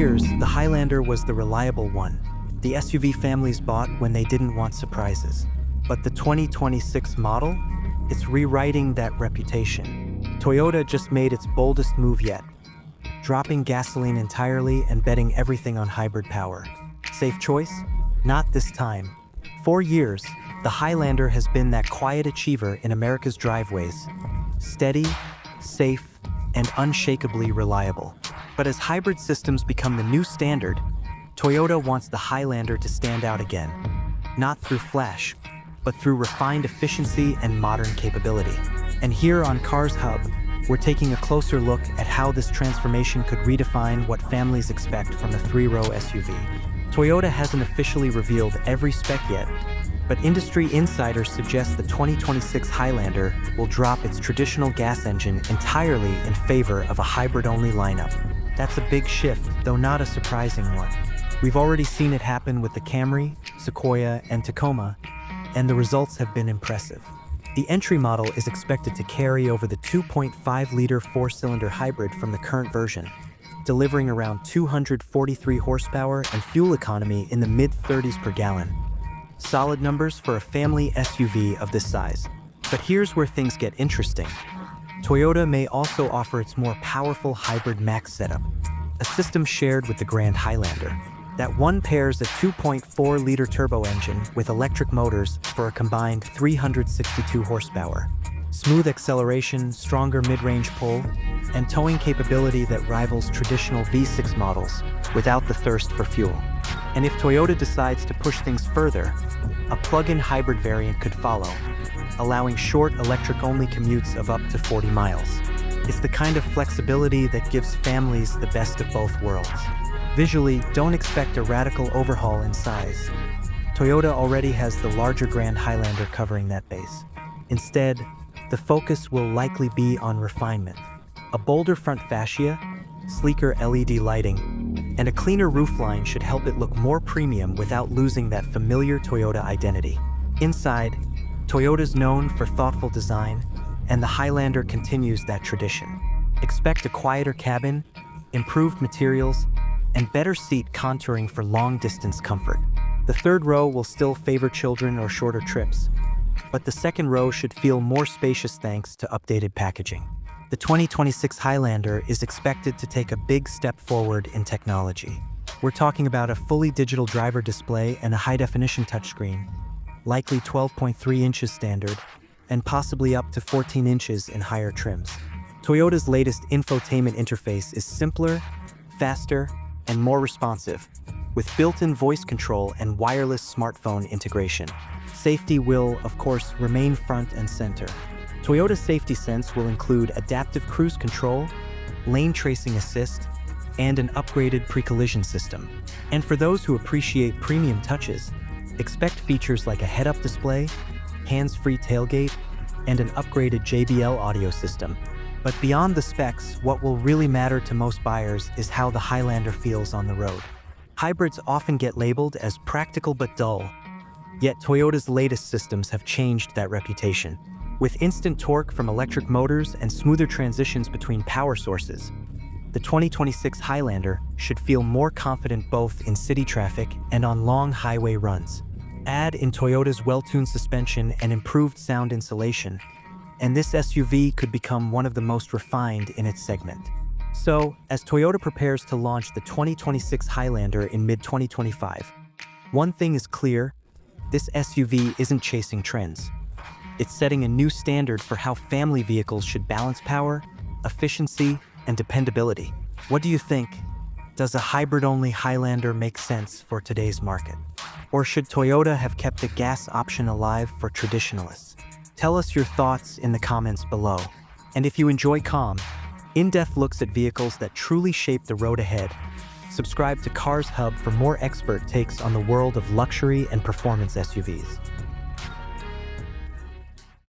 years, the Highlander was the reliable one, the SUV families bought when they didn't want surprises. But the 2026 model? It's rewriting that reputation. Toyota just made its boldest move yet, dropping gasoline entirely and betting everything on hybrid power. Safe choice? Not this time. For years, the Highlander has been that quiet achiever in America's driveways. Steady, safe, and unshakably reliable. But as hybrid systems become the new standard, Toyota wants the Highlander to stand out again. Not through flash, but through refined efficiency and modern capability. And here on Carz Hub, we're taking a closer look at how this transformation could redefine what families expect from a three-row SUV. Toyota hasn't officially revealed every spec yet, but industry insiders suggest the 2026 Highlander will drop its traditional gas engine entirely in favor of a hybrid-only lineup. That's a big shift, though not a surprising one. We've already seen it happen with the Camry, Sequoia, and Tacoma, and the results have been impressive. The entry model is expected to carry over the 2.5-liter four-cylinder hybrid from the current version, delivering around 243 horsepower and fuel economy in the mid-30s per gallon. Solid numbers for a family SUV of this size. But here's where things get interesting. Toyota may also offer its more powerful hybrid max setup, a system shared with the Grand Highlander. That one pairs a 2.4-liter turbo engine with electric motors for a combined 362 horsepower. Smooth acceleration, stronger mid-range pull, and towing capability that rivals traditional V6 models without the thirst for fuel. And if Toyota decides to push things further, a plug-in hybrid variant could follow, allowing short electric-only commutes of up to 40 miles. It's the kind of flexibility that gives families the best of both worlds. Visually, don't expect a radical overhaul in size. Toyota already has the larger Grand Highlander covering that base. Instead, the focus will likely be on refinement. A bolder front fascia, sleeker LED lighting, and a cleaner roofline should help it look more premium without losing that familiar Toyota identity. Inside, Toyota's known for thoughtful design, and the Highlander continues that tradition. Expect a quieter cabin, improved materials, and better seat contouring for long-distance comfort. The third row will still favor children or shorter trips, but the second row should feel more spacious thanks to updated packaging. The 2026 Highlander is expected to take a big step forward in technology. We're talking about a fully digital driver display and a high-definition touchscreen, likely 12.3 inches standard, and possibly up to 14 inches in higher trims. Toyota's latest infotainment interface is simpler, faster, and more responsive, with built-in voice control and wireless smartphone integration. Safety will, of course, remain front and center. Toyota's Safety Sense will include adaptive cruise control, lane tracing assist, and an upgraded pre-collision system. And for those who appreciate premium touches, expect features like a head-up display, hands-free tailgate, and an upgraded JBL audio system. But beyond the specs, what will really matter to most buyers is how the Highlander feels on the road. Hybrids often get labeled as practical but dull, yet Toyota's latest systems have changed that reputation. With instant torque from electric motors and smoother transitions between power sources, the 2026 Highlander should feel more confident both in city traffic and on long highway runs. Add in Toyota's well-tuned suspension and improved sound insulation, and this SUV could become one of the most refined in its segment. So, as Toyota prepares to launch the 2026 Highlander in mid-2025, one thing is clear: this SUV isn't chasing trends. It's setting a new standard for how family vehicles should balance power, efficiency, and dependability. What do you think? Does a hybrid-only Highlander make sense for today's market? Or should Toyota have kept the gas option alive for traditionalists? Tell us your thoughts in the comments below. And if you enjoy calm, in-depth looks at vehicles that truly shape the road ahead, subscribe to Carz Hub for more expert takes on the world of luxury and performance SUVs.